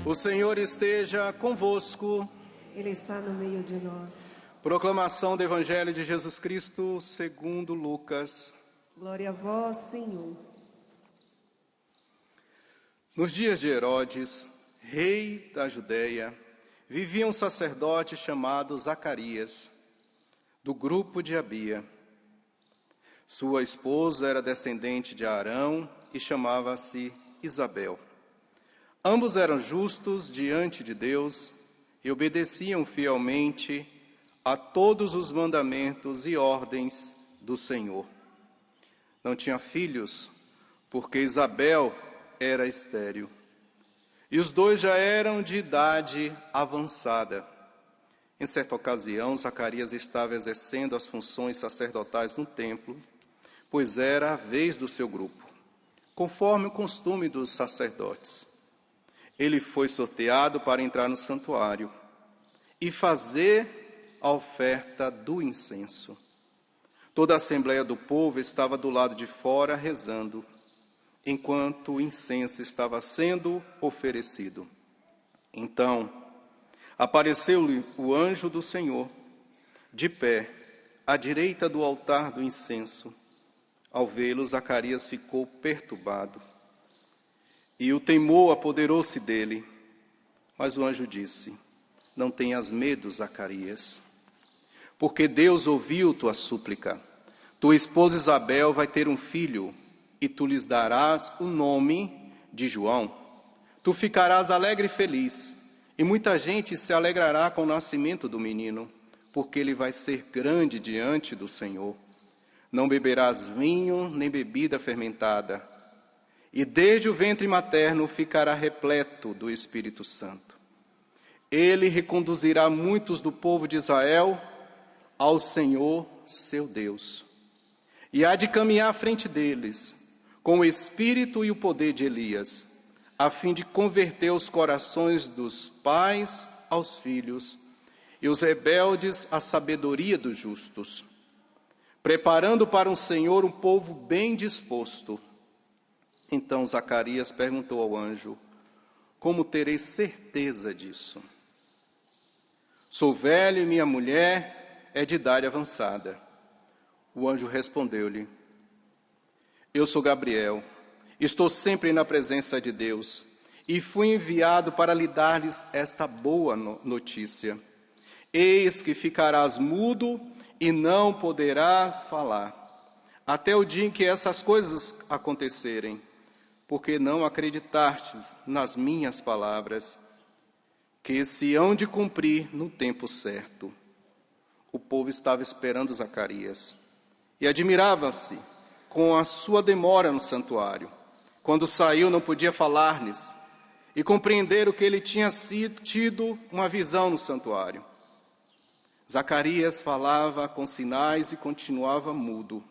O Senhor esteja convosco. Ele está no meio de nós. Proclamação do Evangelho de Jesus Cristo segundo Lucas. Glória a vós, Senhor. Nos dias de Herodes, rei da Judéia, vivia um sacerdote chamado Zacarias, do grupo de Abia. Sua esposa era descendente de Arão e chamava-se Isabel. Ambos eram justos diante de Deus e obedeciam fielmente a todos os mandamentos e ordens do Senhor. Não tinha filhos, porque Isabel era estéril. E os dois já eram de idade avançada. Em certa ocasião, Zacarias estava exercendo as funções sacerdotais no templo, pois era a vez do seu grupo, conforme o costume dos sacerdotes. Ele foi sorteado para entrar no santuário e fazer a oferta do incenso. Toda a assembleia do povo estava do lado de fora rezando, enquanto o incenso estava sendo oferecido. Então, apareceu-lhe o anjo do Senhor, de pé, à direita do altar do incenso. Ao vê-lo, Zacarias ficou perturbado, e o temor apoderou-se dele. Mas o anjo disse: não tenhas medo, Zacarias, porque Deus ouviu tua súplica. Tua esposa Isabel vai ter um filho, e tu lhes darás o nome de João. Tu ficarás alegre e feliz, e muita gente se alegrará com o nascimento do menino, porque ele vai ser grande diante do Senhor. Não beberás vinho nem bebida fermentada, e desde o ventre materno ficará repleto do Espírito Santo. Ele reconduzirá muitos do povo de Israel ao Senhor, seu Deus, e há de caminhar à frente deles, com o espírito e o poder de Elias, a fim de converter os corações dos pais aos filhos, e os rebeldes à sabedoria dos justos, preparando para o Senhor um povo bem disposto. Então Zacarias perguntou ao anjo: como terei certeza disso? Sou velho e minha mulher é de idade avançada. O anjo respondeu-lhe: eu sou Gabriel, estou sempre na presença de Deus, e fui enviado para lhe dar-lhes esta boa notícia. Eis que ficarás mudo e não poderás falar, até o dia em que essas coisas acontecerem, porque não acreditastes nas minhas palavras, que se hão de cumprir no tempo certo. O povo estava esperando Zacarias, e admirava-se com a sua demora no santuário. Quando saiu, não podia falar-lhes, e compreenderam que ele tinha tido uma visão no santuário. Zacarias falava com sinais e continuava mudo.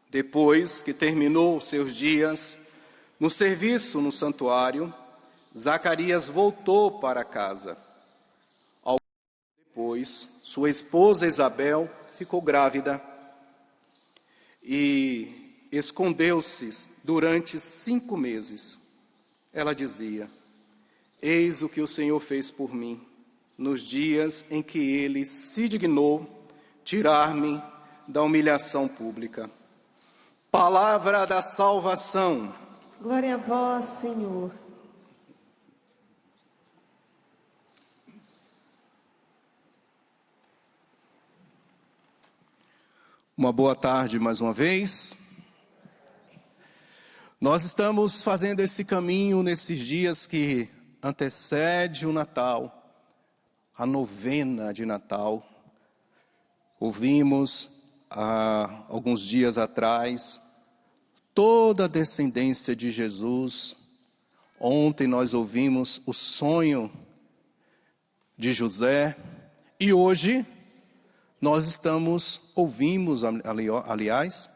Depois que terminou seus dias no serviço no santuário, Zacarias voltou para casa. Depois, sua esposa Isabel ficou grávida e escondeu-se durante 5 meses. Ela dizia: eis o que o Senhor fez por mim, nos dias em que Ele se dignou tirar-me da humilhação pública. Palavra da salvação. Glória a vós, Senhor. Uma boa tarde mais uma vez. Nós estamos fazendo esse caminho nesses dias que antecede o Natal, a novena de Natal. Ouvimos há alguns dias atrás toda a descendência de Jesus. Ontem nós ouvimos o sonho de José e hoje nós ouvimos, aliás,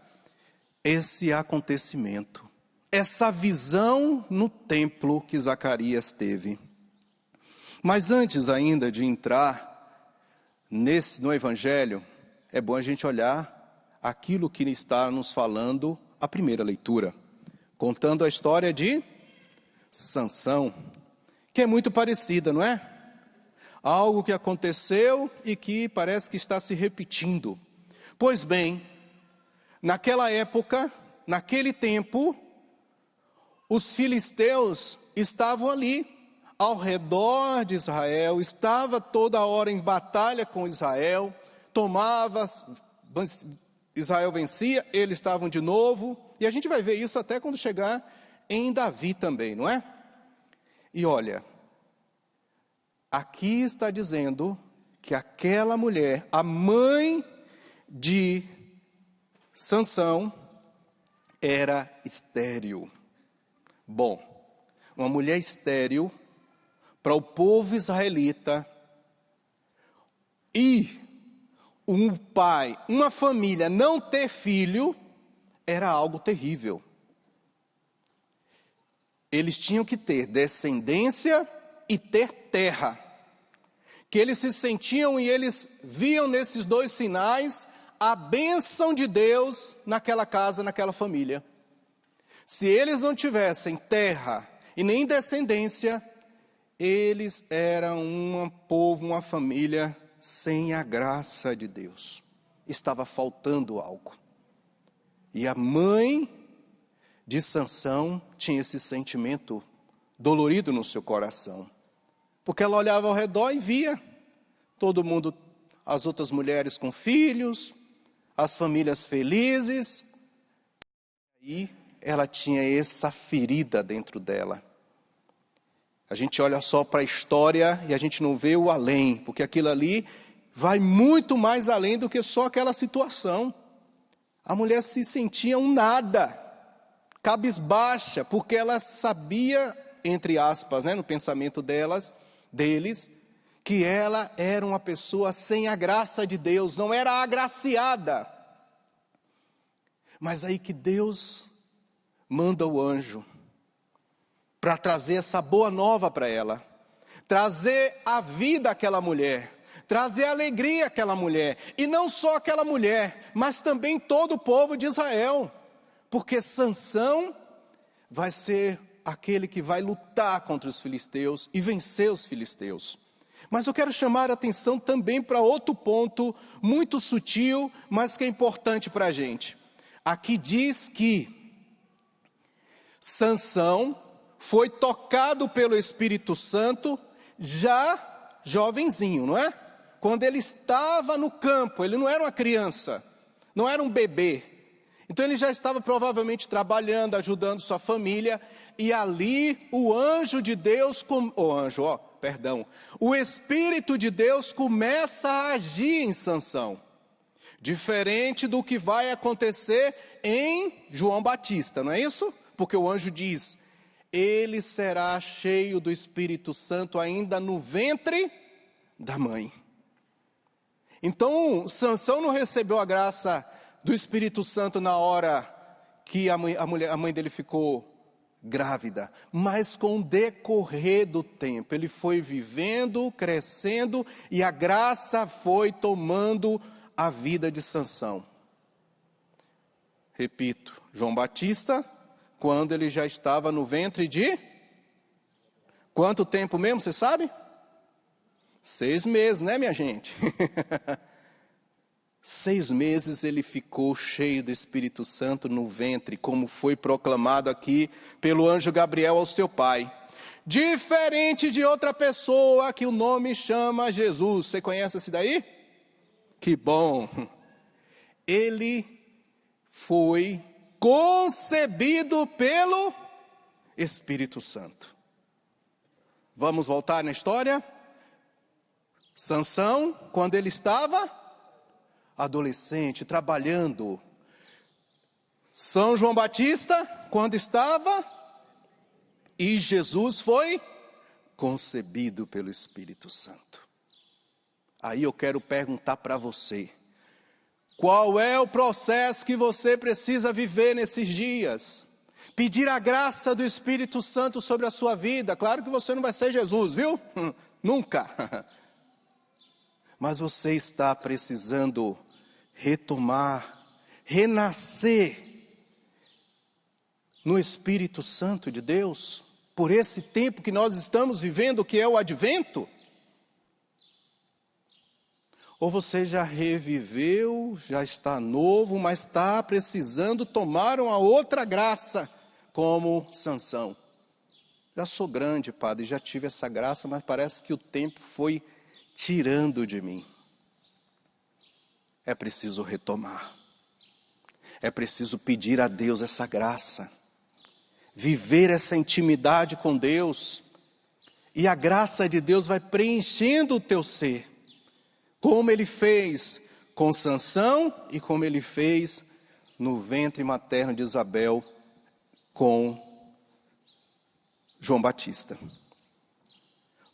esse acontecimento, essa visão no templo que Zacarias teve. Mas antes ainda de entrar no Evangelho, é bom a gente olhar aquilo que está nos falando a primeira leitura, contando a história de Sansão, que é muito parecida, não é? Algo que aconteceu e que parece que está se repetindo. Pois bem, naquela época, naquele tempo, os filisteus estavam ali, ao redor de Israel, estava toda hora em batalha com Israel, Israel vencia, eles estavam de novo, e a gente vai ver isso até quando chegar em Davi também, não é? E olha, aqui está dizendo que aquela mulher, a mãe de Sansão, era estéril. Bom, uma mulher estéril para o povo israelita e um pai, uma família não ter filho era algo terrível. Eles tinham que ter descendência e ter terra. Que eles se sentiam e eles viam nesses dois sinais a bênção de Deus naquela casa, naquela família. Se eles não tivessem terra e nem descendência, eles eram um povo, uma família sem a graça de Deus. Estava faltando algo. E a mãe de Sansão tinha esse sentimento dolorido no seu coração. Porque ela olhava ao redor e via todo mundo, as outras mulheres com filhos, as famílias felizes. E ela tinha essa ferida dentro dela. A gente olha só para a história e a gente não vê o além, porque aquilo ali vai muito mais além do que só aquela situação. A mulher se sentia um nada, cabisbaixa, porque ela sabia, entre aspas, no pensamento deles, que ela era uma pessoa sem a graça de Deus, não era agraciada. Mas aí que Deus manda o anjo para trazer essa boa nova para ela, trazer a vida àquela mulher, trazer alegria àquela mulher, e não só aquela mulher, mas também todo o povo de Israel, porque Sansão vai ser aquele que vai lutar contra os filisteus e vencer os filisteus. Mas eu quero chamar a atenção também para outro ponto, muito sutil, mas que é importante para a gente. Aqui diz que Sansão foi tocado pelo Espírito Santo já jovenzinho, não é? Quando ele estava no campo, ele não era uma criança, não era um bebê. Então ele já estava provavelmente trabalhando, ajudando sua família, e ali o anjo de Deus, o Espírito de Deus começa a agir em Sansão. Diferente do que vai acontecer em João Batista, não é isso? Porque o anjo diz: ele será cheio do Espírito Santo ainda no ventre da mãe. Então, Sansão não recebeu a graça do Espírito Santo na hora que a mãe dele ficou grávida, mas com o decorrer do tempo, ele foi vivendo, crescendo, e a graça foi tomando a vida de Sansão. Repito, João Batista, quando ele já estava no ventre de... Quanto tempo mesmo, você sabe? 6 meses, né, minha gente? 6 meses ele ficou cheio do Espírito Santo no ventre, como foi proclamado aqui pelo anjo Gabriel ao seu pai. Diferente de outra pessoa que o nome chama Jesus. Você conhece esse daí? Que bom! Ele foi concebido pelo Espírito Santo. Vamos voltar na história? Sansão, quando ele estava adolescente, trabalhando. São João Batista, quando estava, e Jesus foi concebido pelo Espírito Santo. Aí eu quero perguntar para você, qual é o processo que você precisa viver nesses dias? Pedir a graça do Espírito Santo sobre a sua vida. Claro que você não vai ser Jesus, viu? Nunca. Mas você está precisando retomar, renascer no Espírito Santo de Deus? por esse tempo que nós estamos vivendo, que é o advento? Ou você já reviveu, já está novo, mas está precisando tomar uma outra graça, como Sansão? Já sou grande, padre, já tive essa graça, mas parece que o tempo foi tirando de mim. É preciso retomar. É preciso pedir a Deus essa graça. Viver essa intimidade com Deus. E a graça de Deus vai preenchendo o teu ser. Como Ele fez com Sansão e como Ele fez no ventre materno de Isabel com João Batista.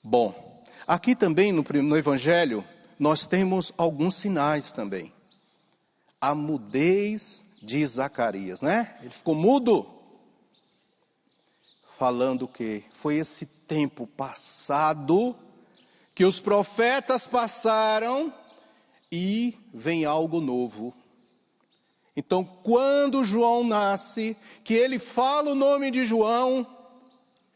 Bom, aqui também no Evangelho, nós temos alguns sinais também. A mudez de Zacarias, né? Ele ficou mudo. Falando que foi esse tempo passado que os profetas passaram e vem algo novo. Então, quando João nasce, que ele fala o nome de João,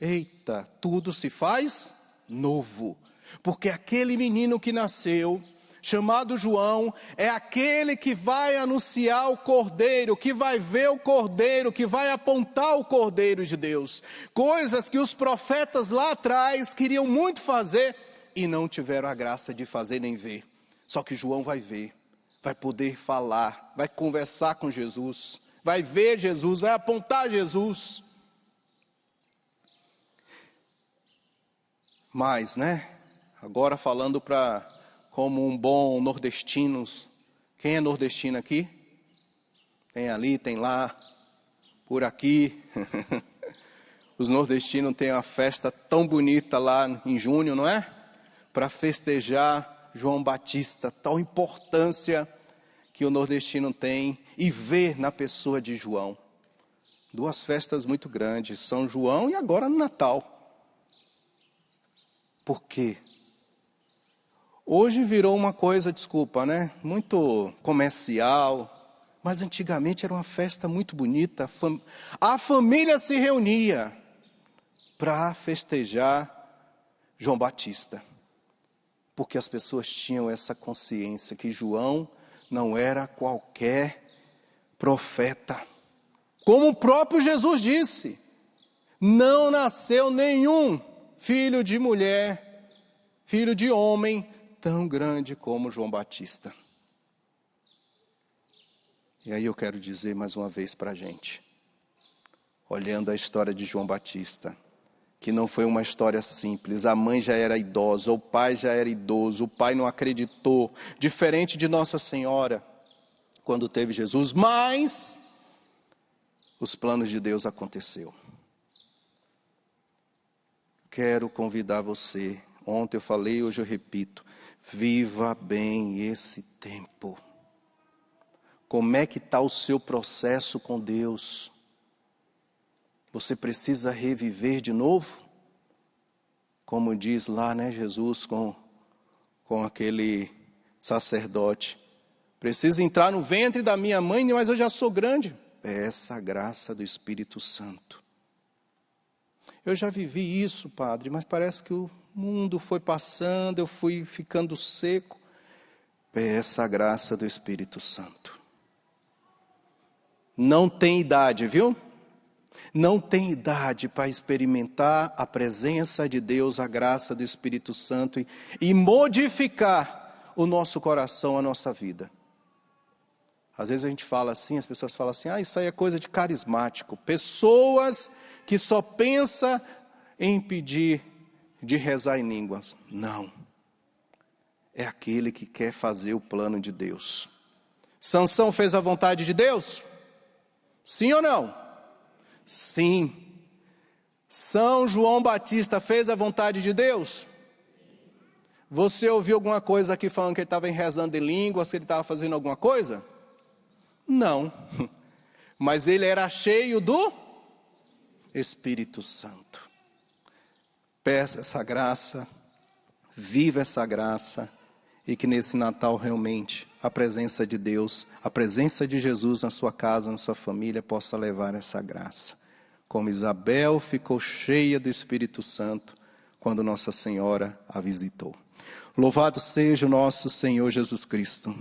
eita, tudo se faz novo. Porque aquele menino que nasceu, chamado João, é aquele que vai anunciar o Cordeiro, que vai ver o Cordeiro, que vai apontar o Cordeiro de Deus. Coisas que os profetas lá atrás queriam muito fazer e não tiveram a graça de fazer nem ver. Só que João vai ver, vai poder falar, vai conversar com Jesus, vai ver Jesus, vai apontar Jesus. Mas, né, agora falando como um bom nordestino, quem é nordestino aqui? Tem ali, tem lá, por aqui. Os nordestinos têm uma festa tão bonita lá em junho, não é? Para festejar João Batista, tal importância que o nordestino tem e vê na pessoa de João. Duas festas muito grandes, São João e agora no Natal. Por quê? Hoje virou uma coisa, desculpa, né? Muito comercial, mas antigamente era uma festa muito bonita. A família se reunia para festejar João Batista. Porque as pessoas tinham essa consciência que João não era qualquer profeta. Como o próprio Jesus disse, não nasceu nenhum filho de mulher, filho de homem, tão grande como João Batista. E aí eu quero dizer mais uma vez para a gente, olhando a história de João Batista, que não foi uma história simples. A mãe já era idosa, o pai já era idoso, o pai não acreditou, diferente de Nossa Senhora, quando teve Jesus, mas os planos de Deus aconteceu. Quero convidar você, ontem eu falei, hoje eu repito, viva bem esse tempo. Como é que está o seu processo com Deus? Você precisa reviver de novo? Como diz lá, né, Jesus com aquele sacerdote. Preciso entrar no ventre da minha mãe, mas eu já sou grande. Peça a graça do Espírito Santo. Eu já vivi isso, padre, mas parece que o mundo foi passando, eu fui ficando seco. Peça a graça do Espírito Santo. Não tem idade, viu? Não tem idade para experimentar a presença de Deus, a graça do Espírito Santo e modificar o nosso coração, a nossa vida. Às vezes a gente fala assim, as pessoas falam assim, isso aí é coisa de carismático. Pessoas que só pensam em pedir de rezar em línguas. Não. É aquele que quer fazer o plano de Deus. Sansão fez a vontade de Deus? Sim ou não? Sim. São João Batista fez a vontade de Deus? Você ouviu alguma coisa aqui falando que ele estava rezando em línguas, que ele estava fazendo alguma coisa? Não. Mas ele era cheio do Espírito Santo. Peça essa graça, viva essa graça, e que nesse Natal realmente a presença de Deus, a presença de Jesus na sua casa, na sua família, possa levar essa graça. como Isabel ficou cheia do Espírito Santo quando Nossa Senhora a visitou. Louvado seja o nosso Senhor Jesus Cristo.